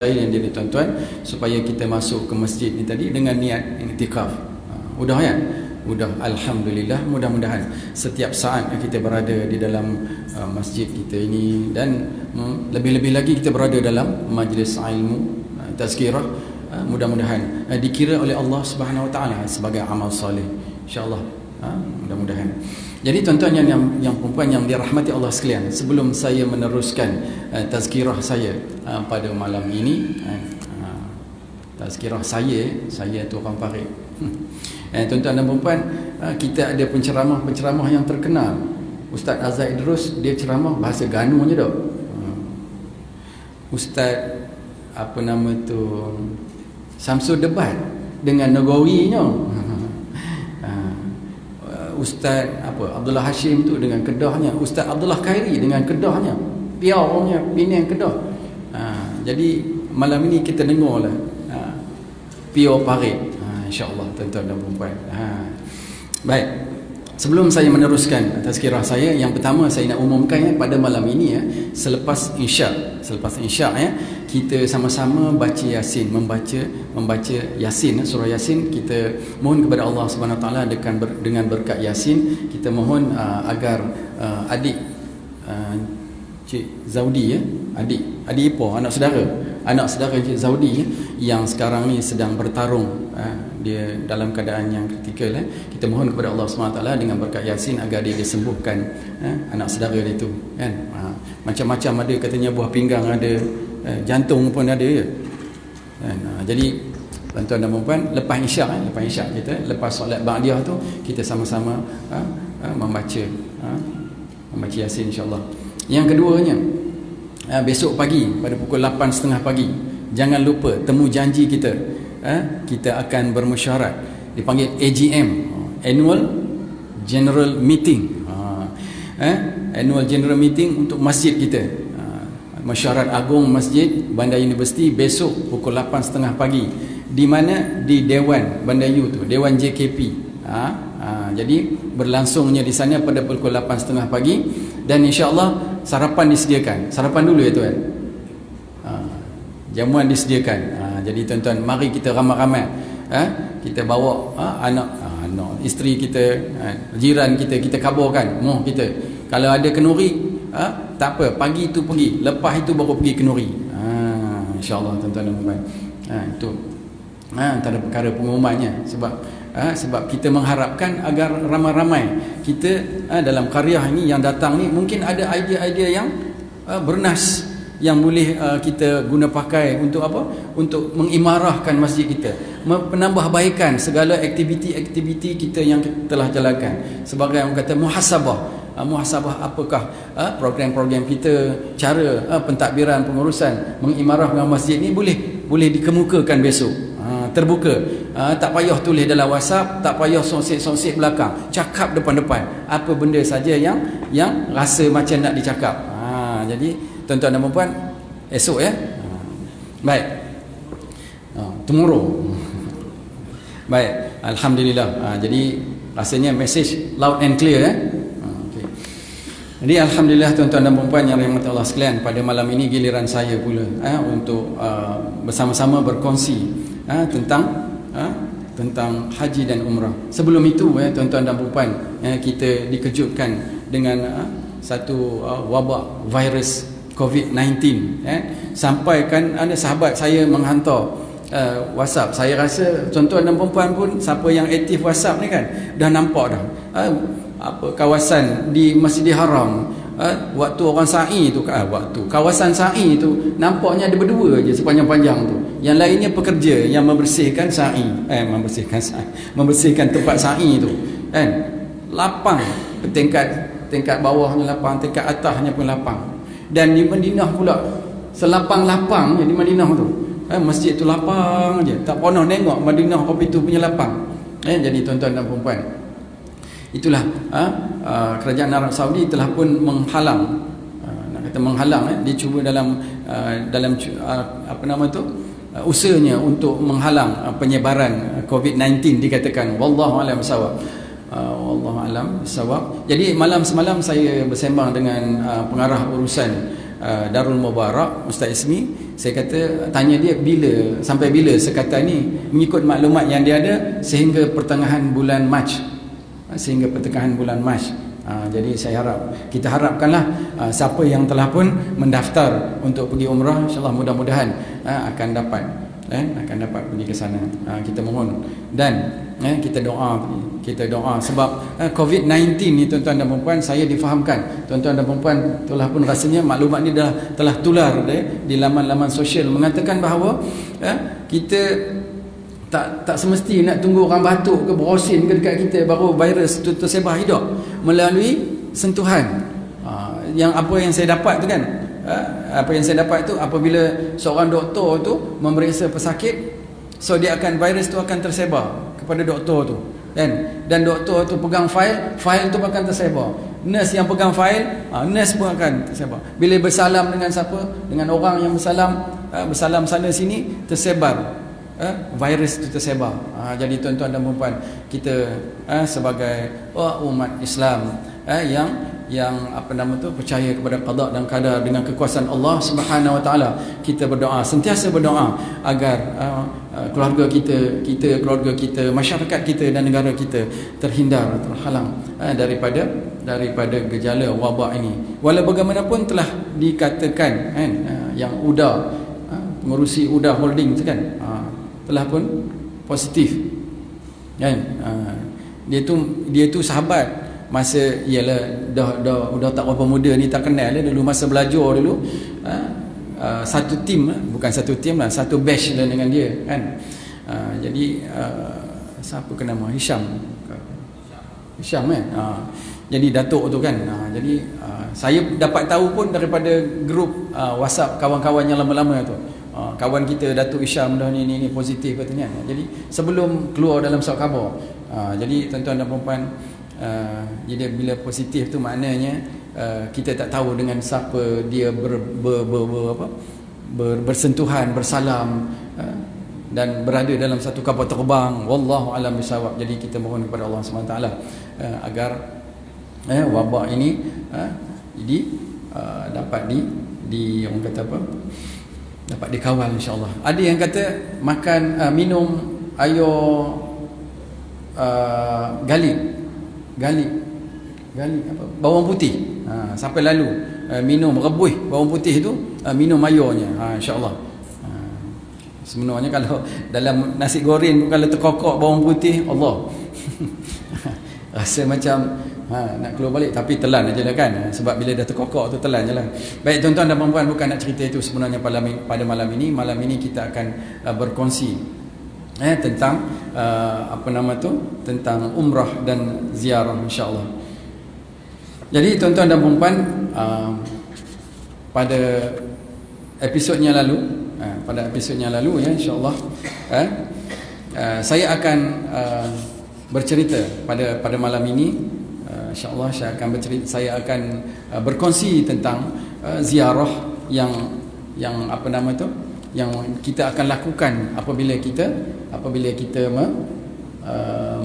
yang jadi tuan-tuan, supaya kita masuk ke masjid ni tadi dengan niat iktikaf. Mudah kan? Mudah, alhamdulillah. Mudah-mudahan setiap saat kita berada di dalam masjid kita ini, dan lebih-lebih lagi kita berada dalam majlis ilmu, tazkirah, mudah-mudahan dikira oleh Allah Subhanahu Wa Taala sebagai amal soleh, insya-Allah. Mudah-mudahan. Jadi tuan-tuan yang perempuan yang dirahmati Allah sekalian, sebelum saya meneruskan tazkirah saya pada malam ini, tazkirah saya tu orang Parit. Tuan-tuan dan perempuan, kita ada penceramah yang terkenal. Ustaz Azhar Idrus, dia ceramah bahasa Ganu je dok. Ustaz apa nama tu, Samsul debat dengan Nagawinya. Ustaz Abdullah Hashim tu dengan Kedahnya, Ustaz Abdullah Khairi dengan Kedahnya, Piaunya Penang Kedah. Jadi malam ini kita dengarlah Piau Parit, insya-Allah tuan-tuan dan puan-puan. Baik, sebelum saya meneruskan tazkirah saya, yang pertama saya nak umumkan pada malam ini selepas Isyak kita sama-sama baca Yasin, membaca Yasin, surah Yasin. Kita mohon kepada Allah Subhanahu Wa Taala dengan berkat Yasin, kita mohon agar adik Cik Zaudi, adik ipar, anak saudara Cik Zaudi yang sekarang ni sedang bertarung, dia dalam keadaan yang kritikal, kita mohon kepada Allah Subhanahu Wa Taala dengan berkat Yasin agar dia disembuhkan, anak saudara dia tu kan. Macam-macam ada, katanya buah pinggang ada, jantung pun ada kan. Jadi tuan-tuan dan puan-puan, lepas Isyak kita, lepas solat Ba'diyah tu, kita sama-sama membaca Yasin, insya-Allah. Yang keduanya, besok pagi pada pukul 8.30 pagi, jangan lupa temu janji kita. Kita akan bermesyuarat, dipanggil AGM, Annual General Meeting, Annual General Meeting untuk masjid kita, Mesyuarat Agung Masjid Bandar Universiti, besok pukul 8.30 pagi. Di mana? Di Dewan Bandayu tu, Dewan JKP. Jadi berlangsungnya di sana pada pukul 8.30 pagi, dan insya-Allah sarapan disediakan. Sarapan dulu ya tuan. Jamuan disediakan. Jadi tuan-tuan, mari kita ramai-ramai, kita bawa anak, isteri kita, jiran kita kabarkan, kita kalau ada kenuri, tak apa, pagi tu pergi, lepas itu baru pergi kenuri. Insya-Allah tuan-tuan dan puan. Itu antara perkara pengumumannya, sebab kita mengharapkan agar ramai-ramai kita dalam karya ini yang datang ni, mungkin ada idea-idea yang bernas yang boleh kita guna pakai untuk apa? Untuk mengimarahkan masjid kita, penambahbaikan segala aktiviti kita yang telah jalankan. Sebagai orang kata muhasabah apakah program-program kita, cara pentadbiran, pengurusan, mengimarahkan masjid ni boleh dikemukakan besok. Terbuka, tak payah tulis dalam WhatsApp, tak payah sonsik belakang, cakap depan-depan apa benda saja yang rasa macam nak dicakap. Jadi tuan-tuan dan puan, esok ya. Baik. Tomorrow. Baik, alhamdulillah. Jadi rasanya message loud and clear okay. Jadi alhamdulillah tuan-tuan dan puan yang dirahmati Allah sekalian, pada malam ini giliran saya pula untuk bersama-sama berkongsi tentang haji dan umrah. Sebelum itu tuan-tuan dan puan, kita dikejutkan dengan satu wabak virus COVID-19. Sampai kan ada sahabat saya menghantar WhatsApp. Saya rasa tuan-tuan dan puan pun, siapa yang aktif WhatsApp ni kan, dah nampak dah kawasan di Masjidil Haram, waktu orang sa'i tu, kawasan sa'i tu nampaknya ada berdua je sepanjang-panjang tu. Yang lainnya pekerja yang membersihkan sa'i, membersihkan tempat sa'i tu kan. Lapang, tingkat bawahnya lapang, tingkat atasnya pun lapang. Dan di Madinah pula selapang-lapangnya di Madinah tu, masjid tu lapang je, tak pernah tengok Madinah kopi tu punya lapang. Jadi tuan-tuan dan puan-puan, itulah kerajaan Arab Saudi telah pun menghalang, dia cuba dalam usahanya untuk menghalang penyebaran COVID-19, dikatakan. Wallahu a'lam bissawab. Wallahu a'lam bissawab. Jadi malam semalam saya bersembang dengan pengarah urusan Darul Mubarak, Ustaz Ismi, saya kata tanya dia sampai bila sekatan ni mengikut maklumat yang dia ada sehingga pertengahan bulan Mac. Jadi saya kita harapkanlah siapa yang telah pun mendaftar untuk pergi umrah, insya-Allah mudah-mudahan akan dapat pergi ke sana. Kita mohon dan kita doa sebab COVID-19 ni tuan-tuan dan puan-puan, saya difahamkan tuan-tuan dan puan-puan telah pun rasanya maklumat ni telah tular di laman-laman sosial mengatakan bahawa kita tak semesti nak tunggu orang batuk ke berosin ke dekat kita baru virus tu tersebar hidup, melalui sentuhan. Yang apa yang saya dapat tu kan, apabila seorang doktor tu memeriksa pesakit, so virus tu akan tersebar kepada doktor tu kan, dan doktor tu pegang file tu akan tersebar. Nurse yang pegang file, nurse pun akan tersebar. Bila bersalam dengan siapa, dengan orang yang bersalam sana sini, tersebar virus itu tersebar. Jadi tuan-tuan dan puan-puan, kita sebagai umat Islam yang percaya kepada qada dan qadar dengan kekuasaan Allah Subhanahu Wa Taala, kita berdoa, sentiasa berdoa agar keluarga kita, masyarakat kita dan negara kita terhalang daripada gejala wabak ini. Walau bagaimanapun telah dikatakan yang pengurusi UDA Holding tu kan, telah pun positif kan. Dia tu sahabat masa, ialah dah tak berapa muda ni, tak kenal dulu masa belajar dulu, satu batch dengan dia kan. Jadi siapa ke nama, Hisham kan. Jadi datuk tu kan. Jadi saya dapat tahu pun daripada grup WhatsApp kawan-kawan yang lama-lama tu. Kawan kita Datuk Hisham dah ni positif katanya. Jadi sebelum keluar dalam surat khabar. Jadi tuan-tuan dan puan-puan, jadi bila positif tu maknanya kita tak tahu dengan siapa dia bersentuhan, bersalam, dan berada dalam satu kapal terbang. Wallahu alam bisawab. Jadi kita mohon kepada Allah SWT agar wabak ini dapat orang kata apa, dapat dikawal insya-Allah. Ada yang kata minum air gali apa, bawang putih. Sampai lalu minum rebus bawang putih tu, minum airnya, insya-Allah. Sebenarnya kalau dalam nasi goreng kalau terkokok bawang putih, Allah rasa macam nak keluar balik, tapi telan aja lah kan, sebab bila dah terkokok tu telan je lah. Baik tuan-tuan dan puan-puan, bukan nak cerita itu sebenarnya pada malam ini kita akan berkongsi tentang tentang umrah dan ziarah insya-Allah. Jadi tuan-tuan dan puan-puan, pada episodnya lalu ya, insya-Allah saya akan bercerita pada malam ini. InsyaAllah saya akan berkongsi tentang ziarah yang yang kita akan lakukan apabila kita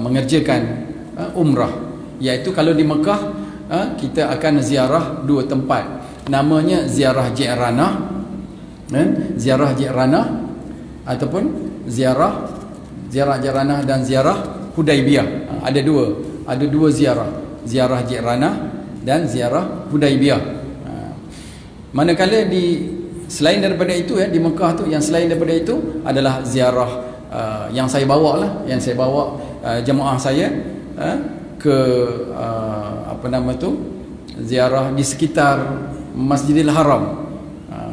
mengerjakan umrah. Iaitu kalau di Mekah, kita akan ziarah dua tempat, namanya ziarah Ji'ranah, ataupun ziarah Ji'ranah dan ziarah Hudaibiyah. Ada dua ziarah Ji'ranah dan ziarah Hudaibiyah. Manakala selain daripada itu di Mekah tu, yang selain daripada itu adalah ziarah yang saya bawa jemaah saya ke ziarah di sekitar Masjidil Haram.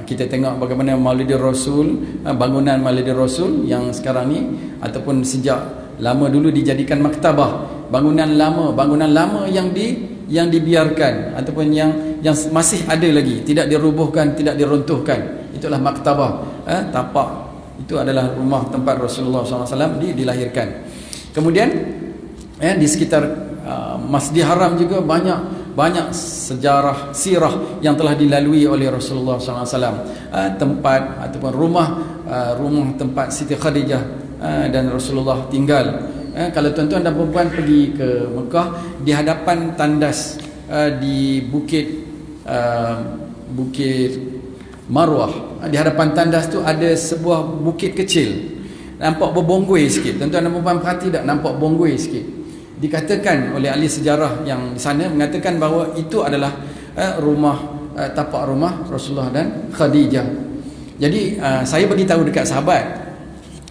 Kita tengok bagaimana Maulidil Rasul, bangunan Maulidil Rasul yang sekarang ni ataupun sejak lama dulu dijadikan maktabah, bangunan lama yang dibiarkan ataupun yang masih ada lagi, tidak dirubuhkan, tidak diruntuhkan, itulah maktabah. Tapak itu adalah rumah tempat Rasulullah SAW dilahirkan. Kemudian di sekitar Masjidil Haram juga banyak sejarah sirah yang telah dilalui oleh Rasulullah SAW. Tempat ataupun rumah tempat Siti Khadijah dan Rasulullah tinggal. Kalau tuan-tuan dan puan-puan pergi ke Mekah, di hadapan tandas di bukit Marwah. Di hadapan tandas tu ada sebuah bukit kecil. Nampak berbonggoi sikit. Tuan-tuan dan puan-puan perhati tak, nampak bonggoi sikit. Dikatakan oleh ahli sejarah yang di sana mengatakan bahawa itu adalah tapak rumah Rasulullah dan Khadijah. Jadi saya beritahu dekat sahabat.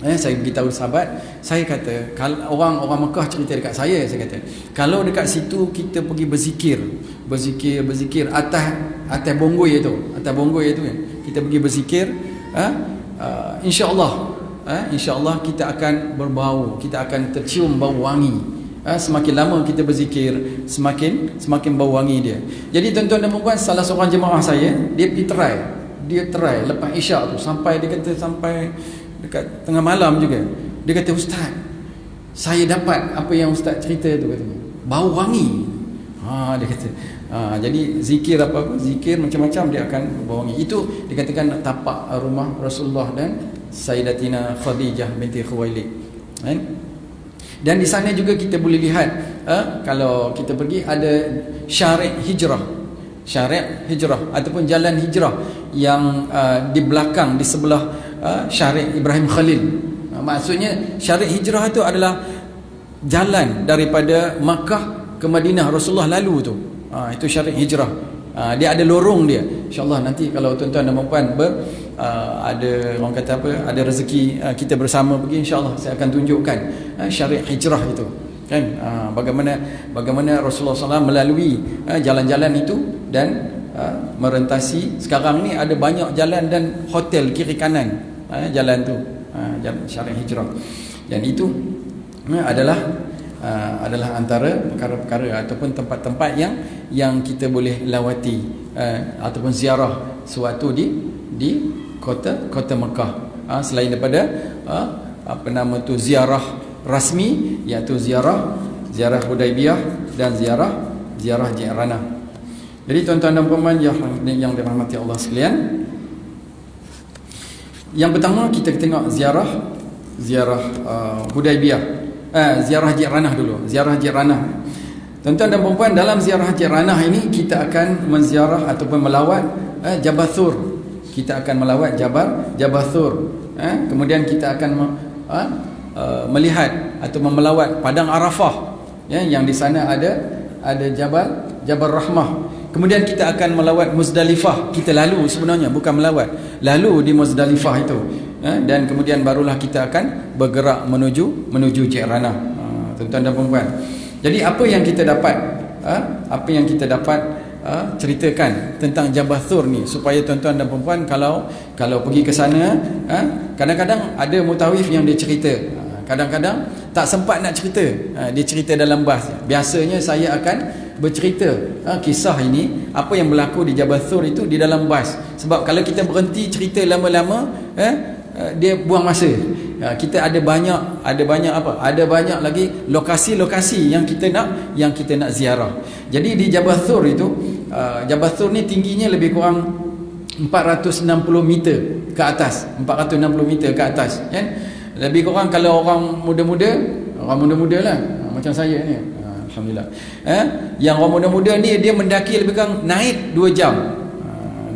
Saya beritahu sahabat, saya kata, kalau orang Mekah cerita dekat saya kata, kalau dekat situ kita pergi berzikir atas bonggoi itu, kan, kita pergi berzikir, insya-Allah kita akan berbau, kita akan tercium bau wangi. Semakin lama kita berzikir, semakin bau wangi dia. Jadi tuan-tuan dan puan, salah seorang jemaah saya, dia try lepas isyak tu sampai dekat tengah malam juga. Dia kata, "Ustaz, saya dapat apa yang ustaz cerita tu," katanya. Bau wangi. Dia kata. Jadi zikir zikir macam-macam dia akan bau wangi. Itu dikatakan tapak rumah Rasulullah dan Sayyidatina Khadijah binti Khuwailid. Dan di sana juga kita boleh lihat, kalau kita pergi, ada syariat hijrah ataupun jalan hijrah yang di belakang, di sebelah syariat Ibrahim Khalil. Maksudnya syariat hijrah itu adalah jalan daripada Makkah ke Madinah Rasulullah lalu tu. Itu syariat hijrah. Dia ada lorong dia. InsyaAllah nanti kalau tuan-tuan dan puan ada orang kata ada rezeki kita bersama pergi, insyaAllah saya akan tunjukkan syariat hijrah itu, kan, bagaimana Rasulullah SAW melalui jalan-jalan itu dan merentasi. Sekarang ni ada banyak jalan dan hotel kiri kanan jalan tu, jalan syariat hijrah. Dan itu adalah antara perkara-perkara ataupun tempat-tempat yang kita boleh lawati ataupun ziarah sewaktu di kota Mekah, selain daripada ziarah rasmi, iaitu ziarah Hudaibiyah dan ziarah Ji'ranah. Jadi tuan-tuan dan puan-puan yang dirahmati Allah sekalian, yang pertama kita tengok ziarah Hudaibiyah, ziarah Ji'ranah dulu. Ziarah Ji'ranah, tuan-tuan dan puan-puan, dalam ziarah Ji'ranah ini kita akan menziarah ataupun melawat Jabal Thur. Kita akan melawat Jabal Thur. Kemudian kita akan melihat atau melawat Padang Arafah, yang di sana ada Jabal Rahmah. Kemudian kita akan melawat Muzdalifah. Kita lalu, sebenarnya bukan melawat, lalu di Muzdalifah itu, dan kemudian barulah kita akan bergerak menuju Ji'ranah. Tuan-tuan dan puan-puan, jadi apa yang kita dapat ceritakan tentang Jabal Thur ni, supaya tuan-tuan dan puan-puan kalau pergi ke sana, kadang-kadang ada mutawif yang dia cerita, kadang-kadang tak sempat nak cerita, dia cerita dalam bas. Biasanya saya akan bercerita kisah ini, apa yang berlaku di Jabal Thur itu di dalam bas. Sebab kalau kita berhenti cerita lama-lama, dia buang masa. Kita ada banyak lagi lokasi-lokasi yang kita nak ziarah. Jadi di Jabal Thur itu, Jabal Thur ni tingginya lebih kurang 460 meter ke atas, 460 meter ke atas, kan? Lebih kurang kalau orang muda-muda lah, macam saya ni, alhamdulillah, yang orang muda-muda ni dia mendaki lebih kurang naik 2 jam,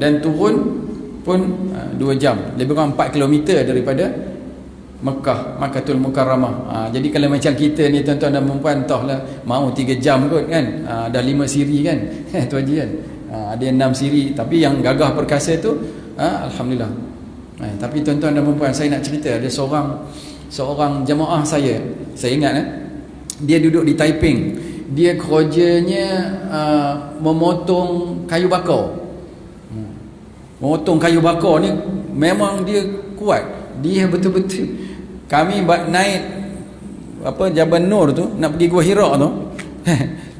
dan turun pun 2 jam, lebih kurang 4 km daripada Makkahul Mukarramah. Jadi kalau macam kita ni tuan-tuan dan puan-puan, entahlah mau 3 jam kot, kan, dah 5 siri kan, tu Haji kan, ada 6 siri, tapi yang gagah perkasa tu alhamdulillah. Tapi tuan-tuan dan puan-puan, saya nak cerita, ada seorang jemaah saya ingat, dia duduk di Taiping. Dia kerjanya memotong kayu bakar. Memotong kayu bakar ni memang dia kuat. Dia betul-betul, kami naik Jabal Nur tu, nak pergi Gua Hira tu,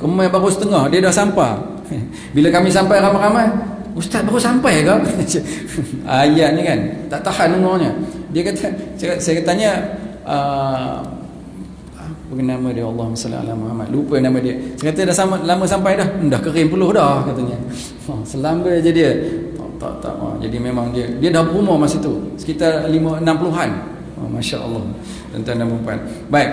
kemai baru setengah dia dah sampai. Bila kami sampai ramai-ramai, "Ustaz baru sampai ke?" Ayat ni kan tak tahan dengarnya. Dia kata, saya tanya, apa nama dia, Allahumma salli ala Muhammad, lupa nama dia. Saya kata, dah lama sampai dah? Dah kering puluh dah, katanya. Selamba je dia. Tak. Jadi memang dia dah berumur masa tu, sekitar 60-an. Masya Allah, tuan-tuan dan puan. Baik.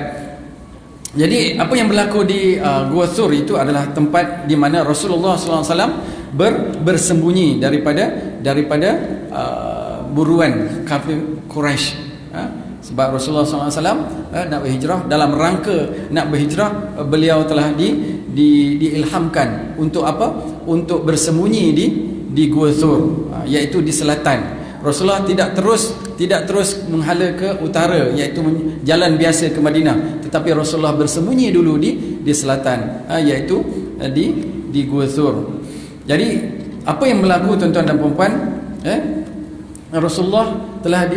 Jadi apa yang berlaku di Gua Thur itu adalah tempat di mana Rasulullah SAW bersembunyi daripada buruan kafir Quraisy. Sebab Rasulullah SAW nak berhijrah, dalam rangka nak berhijrah, beliau telah diilhamkan untuk apa? Untuk bersembunyi di Gua Thur, iaitu di selatan. Rasulullah tidak terus menghala ke utara, iaitu jalan biasa ke Madinah, tetapi Rasulullah bersembunyi dulu di selatan, iaitu di Gua Thur. Jadi apa yang berlaku tuan-tuan dan puan-puan, Rasulullah telah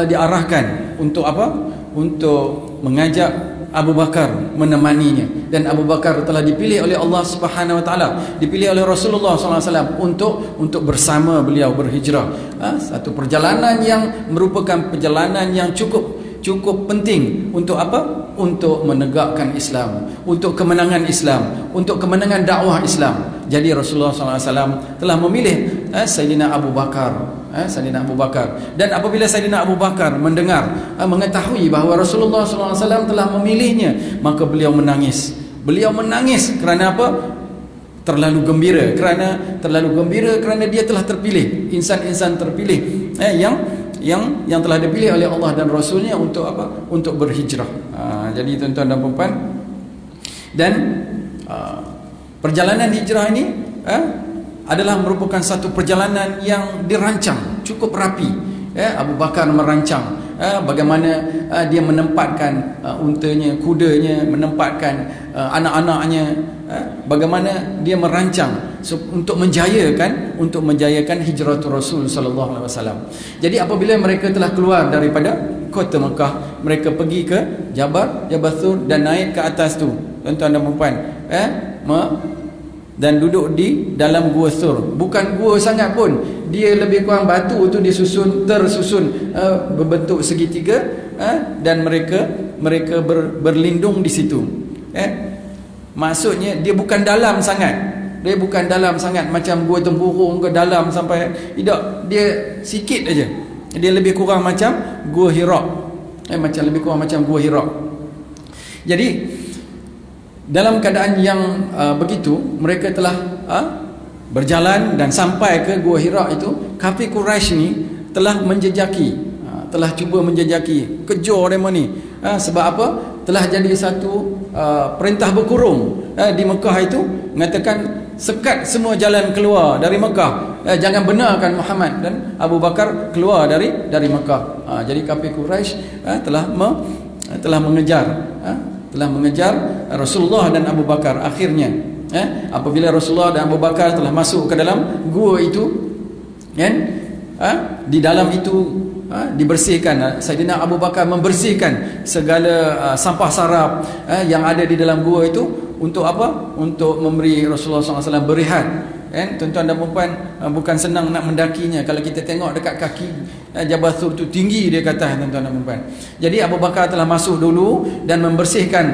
diarahkan untuk apa? Untuk mengajak Abu Bakar menemaninya, dan Abu Bakar telah dipilih oleh Allah Subhanahu Wa Taala, dipilih oleh Rasulullah SAW untuk bersama beliau berhijrah. Satu perjalanan yang merupakan perjalanan yang cukup penting untuk apa? Untuk menegakkan Islam, untuk kemenangan Islam, untuk kemenangan dakwah Islam. Jadi Rasulullah SAW telah memilih Sayyidina Abu Bakar, Sayyidina Abu Bakar. Dan apabila Sayyidina Abu Bakar mendengar, mengetahui bahawa Rasulullah SAW telah memilihnya, maka beliau menangis. Beliau menangis kerana apa? Terlalu gembira kerana dia telah terpilih, insan-insan terpilih yang telah dipilih oleh Allah dan Rasulnya untuk apa? Untuk berhijrah. Jadi tuan-tuan dan puan-puan, dan perjalanan hijrah ini adalah merupakan satu perjalanan yang dirancang cukup rapi. Abu Bakar merancang bagaimana dia menempatkan untanya, kudanya, menempatkan anak-anaknya, bagaimana dia merancang untuk menjayakan hijratul Rasul sallallahu alaihi wasallam. Jadi apabila mereka telah keluar daripada kota Mekah, mereka pergi ke Jabal Thur dan naik ke atas tu, tuan-tuan dan puan-puan, dan duduk di dalam Gua Thur. Bukan gua sangat pun, dia lebih kurang batu tu tersusun berbentuk segitiga, dan mereka berlindung di situ. Maksudnya dia bukan dalam sangat macam Gua Tempurung ke dalam sampai tidak, dia sikit aja. Dia lebih kurang macam Gua Hira. Macam Gua Hira. Jadi dalam keadaan yang begitu, mereka telah berjalan dan sampai ke Gua Hira itu. Kafir Quraisy ni telah cuba menjejaki, kejar mereka ni. Sebab apa? Telah jadi satu perintah berkurung di Mekah itu, mengatakan sekat semua jalan keluar dari Mekah, jangan benarkan Muhammad dan Abu Bakar keluar dari Mekah. Jadi kafir Quraisy telah mengejar Rasulullah dan Abu Bakar. Akhirnya apabila Rasulullah dan Abu Bakar telah masuk ke dalam gua itu, di dalam itu dibersihkan. Sayyidina Abu Bakar membersihkan segala sampah sarap yang ada di dalam gua itu. Untuk apa? Untuk memberi Rasulullah SAW berehat. Tuan-tuan dan puan-puan, bukan senang nak mendakinya. Kalau kita tengok dekat kaki Jabal Thur tu tinggi dia kata, tuan-tuan dan puan-puan. Jadi Abu Bakar telah masuk dulu dan membersihkan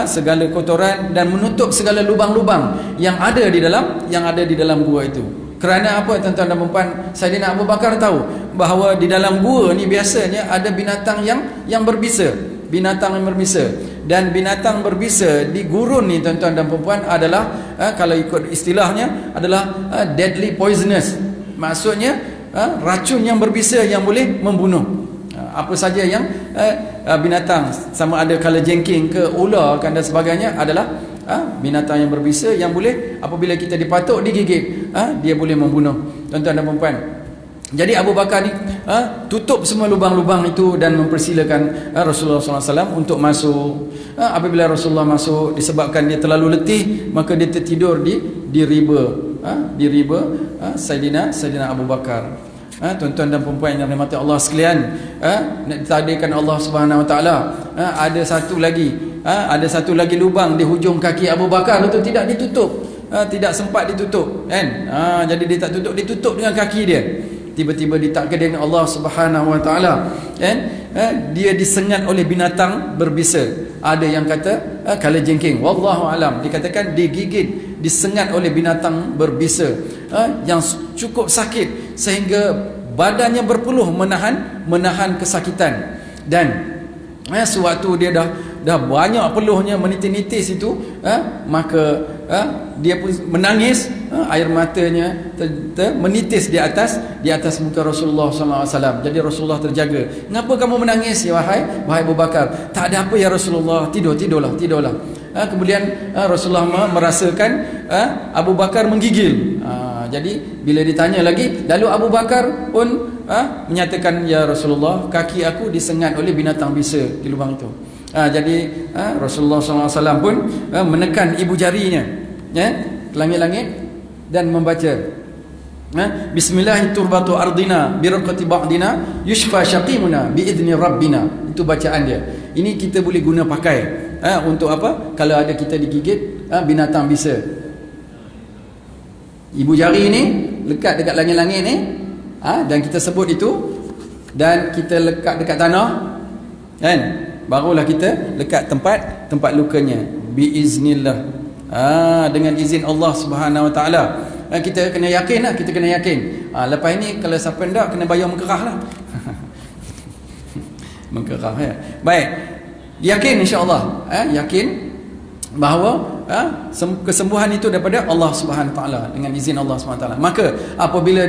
segala kotoran dan menutup segala lubang-lubang yang ada di dalam gua itu. Kerana apa, tuan-tuan dan puan-puan? Sayyidina Abu Bakar tahu bahawa di dalam gua ni biasanya ada binatang yang berbisa. Dan binatang berbisa di gurun ni, tuan-tuan dan puan-puan, adalah kalau ikut istilahnya adalah deadly poisonous. Maksudnya racun yang berbisa yang boleh membunuh. Apa saja yang binatang, sama ada kalajengking ke ular dan sebagainya, adalah binatang yang berbisa yang boleh, apabila kita dipatuk, digigit, dia boleh membunuh, tuan-tuan dan puan-puan. Jadi Abu Bakar ni tutup semua lubang-lubang itu dan mempersilakan Rasulullah SAW untuk masuk. Apabila Rasulullah masuk, disebabkan dia terlalu letih, maka dia tertidur di riba Sayyidina Abu Bakar. Tuan-tuan dan puan-puan yang dirahmati Allah sekalian, nak ditadbirkan Allah Subhanahu Wa Taala, ada satu lagi lubang di hujung kaki Abu Bakar itu tidak ditutup, tidak sempat ditutup, jadi dia tak tutup, ditutup dengan kaki dia. Tiba-tiba ditakdirkan Allah Subhanahu Wa Taala, dia disengat oleh binatang berbisa. Ada yang kata kalajengking, wallahu alam, dikatakan digigit, disengat oleh binatang berbisa yang cukup sakit sehingga badannya berpeluh menahan kesakitan. Dan sewaktu dia dah dah banyak peluhnya menitis-nitis itu, maka dia pun menangis, air matanya menitis di atas muka Rasulullah SAW. Jadi Rasulullah terjaga. "Kenapa kamu menangis ya wahai Abu Bakar?" "Tak ada apa ya Rasulullah, tidurlah." Kemudian Rasulullah merasakan Abu Bakar menggigil. Jadi bila ditanya lagi, lalu Abu Bakar pun menyatakan, "Ya Rasulullah, kaki aku disengat oleh binatang bisa di lubang itu." Jadi Rasulullah SAW pun menekan ibu jarinya ke langit-langit dan membaca, "Bismillahi turbatu ardina biraqati ba'dina yushfa syaqimuna biidzni rabbina." Itu bacaan dia. Ini kita boleh guna pakai untuk apa? Kalau ada kita digigit binatang bisa. Ibu jari ni lekat dekat langit-langit ni, dan kita sebut itu, dan kita lekat dekat tanah, kan? Barulah kita lekat tempat lukanya biiznillah, dengan izin Allah Subhanahu Wa Taala. Kita kena yakin lah, lepas ni kalau siapa ndak kena bayar mengkerah lah. Mengkerah ya. Baik, yakin insya-Allah, yakin bahawa kesembuhan itu daripada Allah Subhanahu Wa Taala, dengan izin Allah Subhanahu Wa Taala. Maka apabila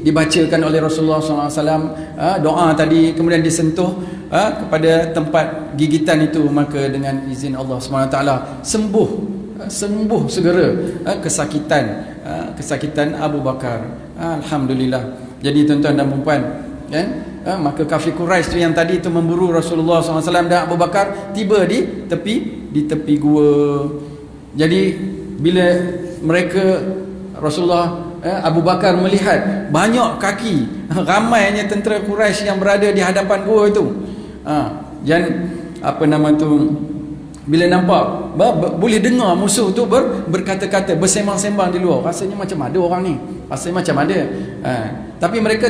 dibacakan oleh Rasulullah SAW doa tadi, kemudian disentuh kepada tempat gigitan itu, maka dengan izin Allah Subhanahu Wa Taala sembuh segera kesakitan Abu Bakar. Alhamdulillah. Jadi tuan-tuan dan puan, kan, maka kafir Quraisy tu yang tadi tu memburu Rasulullah SAW dan Abu Bakar tiba di tepi gua. Jadi bila mereka Rasulullah Abu Bakar melihat banyak kaki ramainya tentera Quraisy yang berada di hadapan gua itu, dan bila nampak boleh dengar musuh tu berkata-kata, bersembang-sembang di luar, rasanya macam ada orang ni, tapi mereka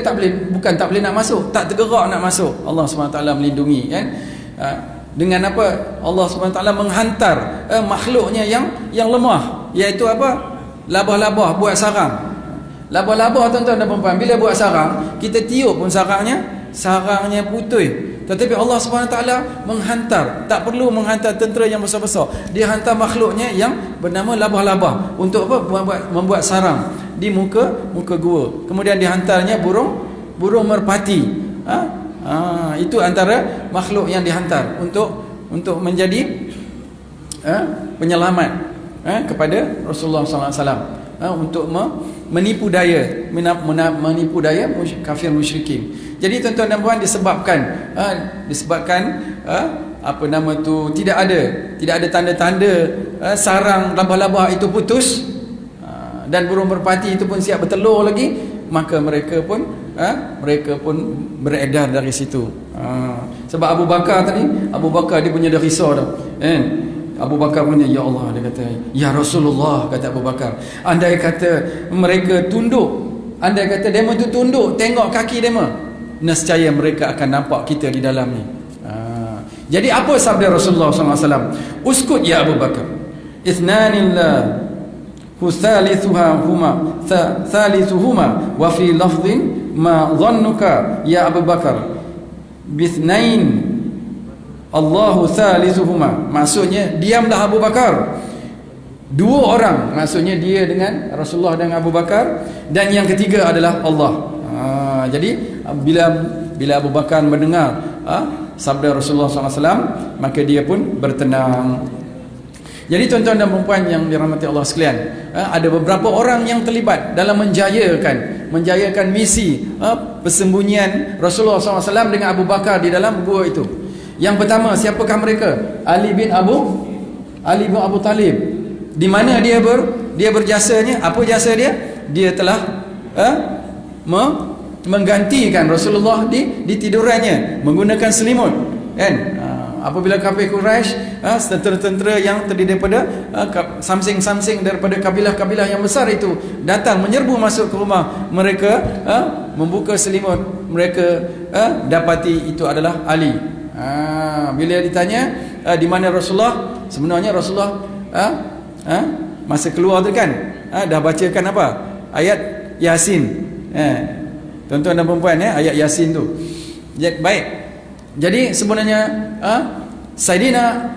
bukan tak boleh nak masuk, tak tergerak nak masuk. Allah SWT melindungi, kan? Dengan apa? Allah SWT menghantar makhluknya yang lemah, iaitu apa? Labah-labah buat sarang. Labah-labah tuan-tuan dan puan-puan, bila buat sarang, kita tiup pun sarangnya putih. Tetapi Allah SWT menghantar, tak perlu menghantar tentera yang besar-besar, dia hantar makhluknya yang bernama labah-labah. Untuk apa? Membuat sarang di muka gua. Kemudian dihantarnya burung merpati. Itu antara makhluk yang dihantar untuk menjadi penyelamat kepada Rasulullah SAW, untuk menipu daya kafir musyrikin. Jadi tuan-tuan dan puan, disebabkan tidak ada tanda-tanda sarang labah-labah itu putus, dan burung merpati itu pun siap bertelur lagi, maka mereka pun beredar dari situ. Sebab Abu Bakar dia punya dah risau dah, kan? Abu Bakar punya, ya Allah, dia kata, ya Rasulullah, kata Abu Bakar, andai kata mereka tunduk, andai kata dema tu tunduk tengok kaki dema, nescaya mereka akan nampak kita di dalam ni. Jadi apa sabda Rasulullah SAW? Uskut ya Abu Bakar, ithnanillah thalithuhuma wa fi lafdhin ma dhannuka ya Abu Bakar bithnain Allahu thalithuhuma. Maksudnya, diamlah Abu Bakar, dua orang, maksudnya dia dengan Rasulullah dan Abu Bakar, dan yang ketiga adalah Allah. Jadi bila Abu Bakar mendengar sabda Rasulullah SAW, maka dia pun bertenang. Jadi tuan-tuan dan puan yang dirahmati Allah sekalian, ada beberapa orang yang terlibat dalam menjayakan misi persembunyian Rasulullah SAW dengan Abu Bakar di dalam gua itu. Yang pertama, siapakah mereka? Ali bin Abu Talib. Di mana dia berjasanya? Apa jasa dia? Dia telah menggantikan Rasulullah di tidurannya menggunakan selimut, kan? Apabila kafir Quraisy, tentera-tentera yang terdiri daripada samsing-samsing daripada kabilah-kabilah yang besar itu datang menyerbu masuk ke rumah mereka, membuka selimut mereka, dapati itu adalah Ali. Bila ditanya di mana Rasulullah, sebenarnya Rasulullah masa keluar tu kan dah bacakan apa? Ayat Yasin. Tuan-tuan dan puan-puan, ayat Yasin tu. Baik. Jadi sebenarnya Saidina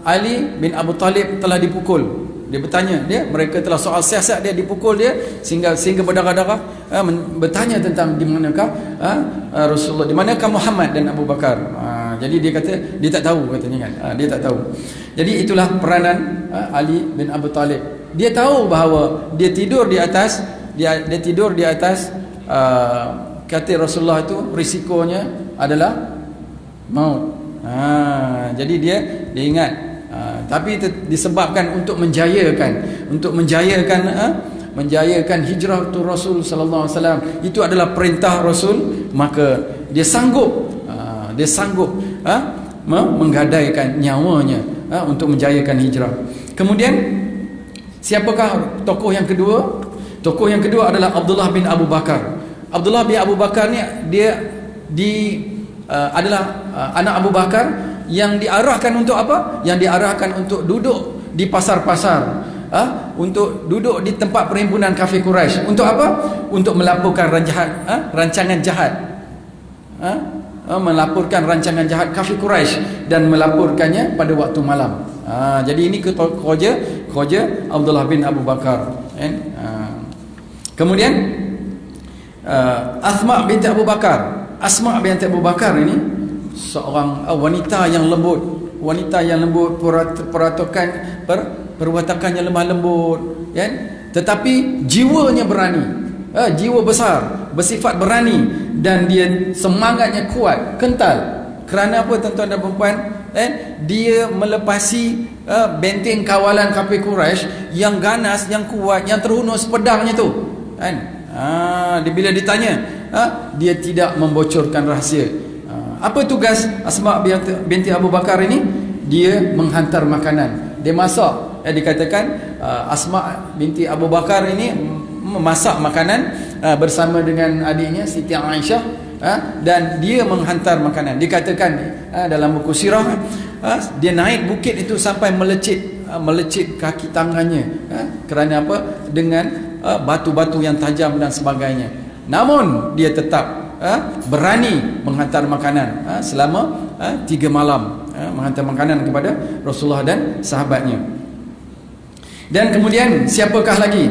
Ali bin Abu Talib telah dipukul. Dia bertanya, mereka telah soal siasat dia, dipukul dia sehingga berdarah-darah, bertanya tentang di manakah Rasulullah, di manakah Muhammad dan Abu Bakar. Jadi dia kata dia tak tahu, katanya kan. Dia tak tahu. Jadi itulah peranan Ali bin Abu Talib. Dia tahu bahawa dia tidur di atas kata Rasulullah itu risikonya adalah maut. Jadi dia ingat. Tapi disebabkan untuk menjayakan hijrah tu Rasul sallallahu alaihi wasallam, itu adalah perintah Rasul, maka dia sanggup menggadaikan nyawanya untuk menjayakan hijrah. Kemudian siapakah tokoh yang kedua? Tokoh yang kedua adalah Abdullah bin Abu Bakar. Abdullah bin Abu Bakar ni adalah anak Abu Bakar yang diarahkan untuk apa? Yang diarahkan untuk duduk di pasar-pasar, untuk duduk di tempat perhimpunan kafir Quraisy. Untuk apa? Untuk melaporkan rancangan jahat. Melaporkan rancangan jahat kafir Quraisy dan melaporkannya pada waktu malam. Jadi ini kerja Abdullah bin Abu Bakar. Kemudian Asma binti Abu Bakar. Asma binti Abu Bakar ini seorang wanita yang lembut, perwatakannya lemah lembut, kan? Tetapi jiwanya berani, jiwa besar, bersifat berani, dan dia semangatnya kuat, kental. Kerana apa, tuan-tuan dan puan-puan? Dia melepasi benteng kawalan kafir Quraisy yang ganas, yang kuat, yang terhunus pedangnya tu, kan? Bila ditanya, dia tidak membocorkan rahsia. Apa tugas Asma binti Abu Bakar ini? Dia menghantar makanan, dia masak. Dikatakan Asma binti Abu Bakar ini memasak makanan bersama dengan adiknya Siti Aisyah, dan dia menghantar makanan. Dikatakan dalam buku sirah, dia naik bukit itu sampai melecit kaki tangannya. Kerana apa? Dengan batu-batu yang tajam dan sebagainya. Namun dia tetap berani menghantar makanan selama 3 malam, menghantar makanan kepada Rasulullah dan sahabatnya. Dan kemudian siapakah lagi?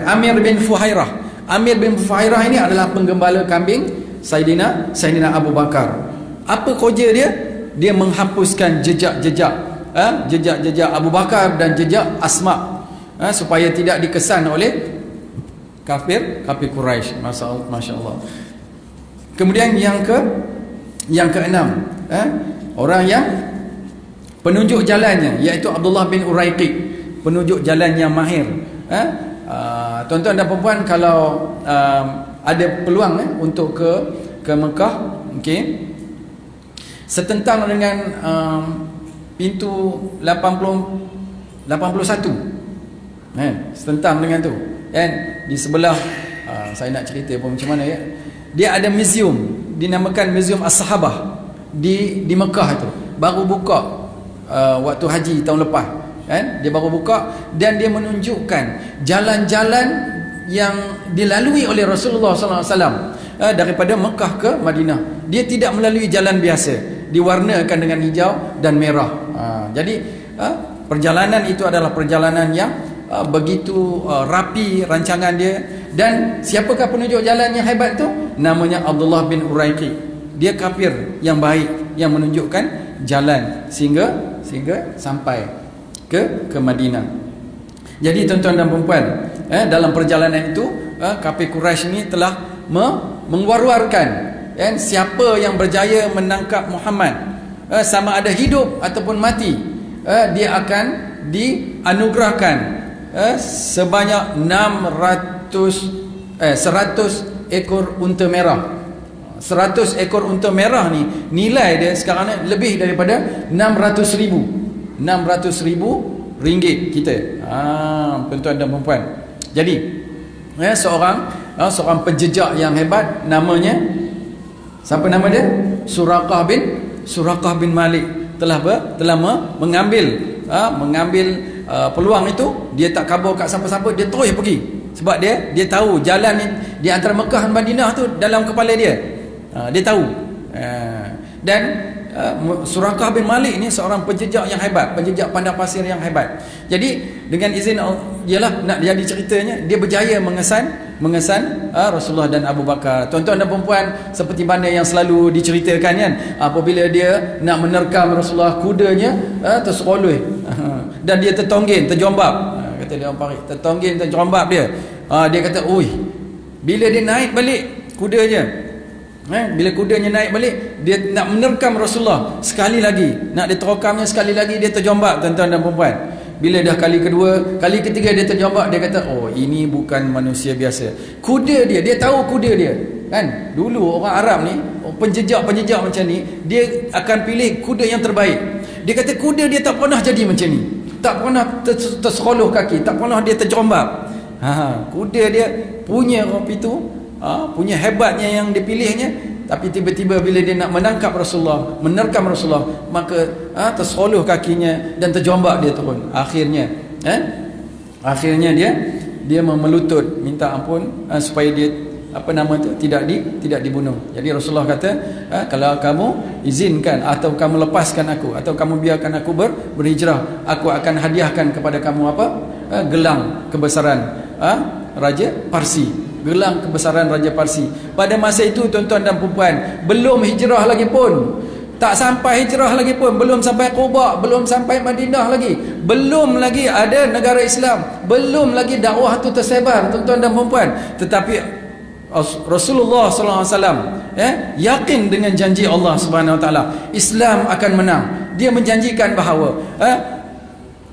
Amir bin Fuhairah. Amir bin Fuhairah ini adalah penggembala kambing Saidina Abu Bakar. Apa kerja dia? Dia menghapuskan jejak-jejak Abu Bakar dan jejak Asma, supaya tidak dikesan oleh kafir Quraisy. Masya Allah. Kemudian yang keenam, orang yang penunjuk jalannya, iaitu Abdullah bin Uraiqi, penunjuk jalan yang mahir. Tuan-tuan dan puan-puan, kalau ada peluang untuk ke Mekah, setentang dengan pintu 81, setentang dengan tu, di sebelah, saya nak cerita pun macam mana, dia ada museum dinamakan Museum As-Sahabah di Mekah itu. Baru buka waktu haji tahun lepas, dia baru buka, dan dia menunjukkan jalan-jalan yang dilalui oleh Rasulullah SAW daripada Mekah ke Madinah. Dia tidak melalui jalan biasa, diwarnakan dengan hijau dan merah. Jadi perjalanan itu adalah perjalanan yang begitu rapi rancangan dia. Dan siapakah penunjuk jalan yang hebat tu? Namanya Abdullah bin Uraiqi. Dia kafir yang baik, yang menunjukkan jalan sehingga sampai ke Madinah. Jadi tuan-tuan dan puan-puan, dalam perjalanan itu kafir Quraisy ini telah mengwar-warkan siapa yang berjaya menangkap Muhammad, sama ada hidup ataupun mati, dia akan dianugerahkan sebanyak 100 ekor unta merah. 100 ekor unta merah ni nilai dia sekarang ni lebih daripada 600,000 ringgit kita. Tuan-tuan dan puan-puan. Jadi seorang penjejak yang hebat, namanya, siapa nama dia? Suraqah bin Malik telah mengambil peluang itu. Dia tak kabur kat siapa-siapa, dia terus pergi. Sebab dia tahu jalan ni di antara Mekah dan Madinah tu dalam kepala dia. Dia tahu. Dan Suraqah bin Malik ni seorang penjejak yang hebat, penjejak padang pasir yang hebat. Jadi dengan izin ialah nak jadi ceritanya, dia berjaya mengesan Rasulullah dan Abu Bakar. Tuan-tuan dan perempuan, seperti mana yang selalu diceritakan kan, apabila dia nak menerkam Rasulullah, kudanya terseroleh dan dia tertonggin, terjombab. Kata dia orang Paris, tertonggin, terjombab dia. Dia kata, "Oi, bila dia naik balik kudanya, bila kudanya naik balik, dia nak menerkam Rasulullah sekali lagi, nak diterokamnya sekali lagi, dia terjombab, tuan-tuan dan perempuan. Bila dah kali kedua, kali ketiga dia terjombab, dia kata, oh ini bukan manusia biasa. Kuda dia tahu kuda dia kan. Dulu orang Arab ni, penjejak-penjejak macam ni, dia akan pilih kuda yang terbaik. Dia kata kuda dia tak pernah jadi macam ni, tak pernah terseroluh kaki, tak pernah dia terjombab. Kuda dia punya kopi tu, punya hebatnya yang dipilihnya. Tapi tiba-tiba bila dia nak menangkap Rasulullah, menerkam Rasulullah, maka tersoluh kakinya dan terjombak dia turun. Akhirnya dia melutut minta ampun supaya dia tidak dibunuh. Jadi Rasulullah kata, kalau kamu izinkan atau kamu lepaskan aku, atau kamu biarkan aku berhijrah, aku akan hadiahkan kepada kamu gelang kebesaran Raja Parsi. Gelang kebesaran Raja Parsi. Pada masa itu tuan-tuan dan perempuan, belum hijrah lagi pun, tak sampai hijrah lagi pun, belum sampai Quba, belum sampai Madinah lagi, belum lagi ada negara Islam, belum lagi dakwah itu tersebar, tuan-tuan dan perempuan. Tetapi Rasulullah SAW yakin dengan janji Allah Subhanahu Wa Taala, Islam akan menang. Dia menjanjikan bahawa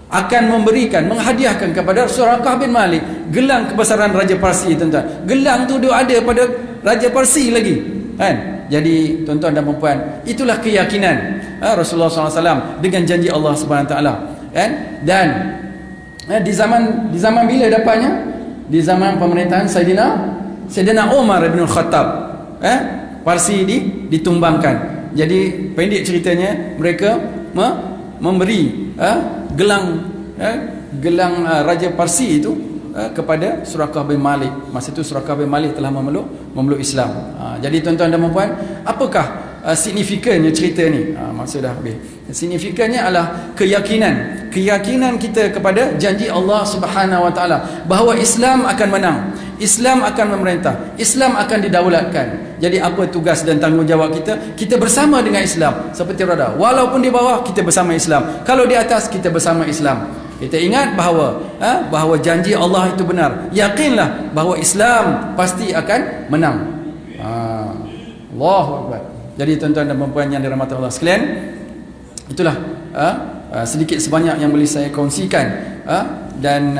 akan memberikan, menghadiahkan kepada Suraqah bin Malik gelang kebesaran Raja Parsi, tuan-tuan. Gelang tu dia ada pada Raja Parsi lagi kan. Jadi tuan-tuan dan perempuan, itulah keyakinan Rasulullah SAW dengan janji Allah Subhanahu Wa Taala kan. Dan di zaman bila dapatnya? Di zaman pemerintahan Sayyidina Umar bin Khattab, Parsi ditumbangkan. Jadi pendek ceritanya, mereka memberi gelang Raja Parsi itu kepada Suraqah bin Malik. Masa itu Suraqah bin Malik telah memeluk Islam. Jadi tuan-tuan dan puan, apakah signifikannya cerita ni? Masa dah habis. Signifikannya adalah keyakinan kita kepada janji Allah Subhanahu Wa Taala bahawa Islam akan menang, Islam akan memerintah, Islam akan didaulatkan. Jadi apa tugas dan tanggungjawab kita? Kita bersama dengan Islam seperti roda. Walaupun di bawah, kita bersama Islam. Kalau di atas, kita bersama Islam. Kita ingat bahawa janji Allah itu benar. Yakinlah bahawa Islam pasti akan menang. Allahu Akbar. Jadi tuan-tuan dan puan yang dirahmati Allah sekalian, itulah sedikit sebanyak yang boleh saya kongsikan, dan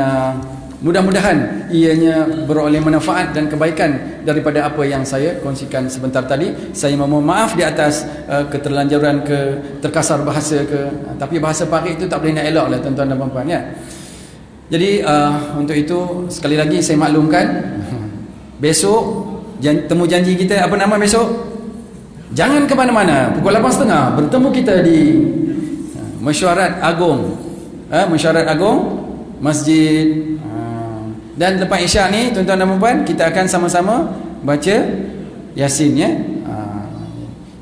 mudah-mudahan ianya beroleh manfaat dan kebaikan daripada apa yang saya kongsikan sebentar tadi. Saya memohon maaf di atas keterlanjuran terkasar bahasa tapi bahasa Paris itu tak boleh nak elak lah tuan-tuan dan puan ya. Jadi untuk itu sekali lagi saya maklumkan, besok temu janji kita apa nama besok? Jangan ke mana-mana. Pukul 8.30 bertemu kita di Mesyuarat Agung, Mesyuarat Agung Masjid. Dan lepas Isyak ni tuan-tuan dan puan, kita akan sama-sama baca Yasin ya.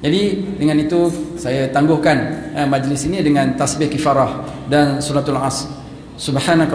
Jadi dengan itu saya tangguhkan majlis ini dengan tasbih kifarah dan suratul Asr. Subhanaka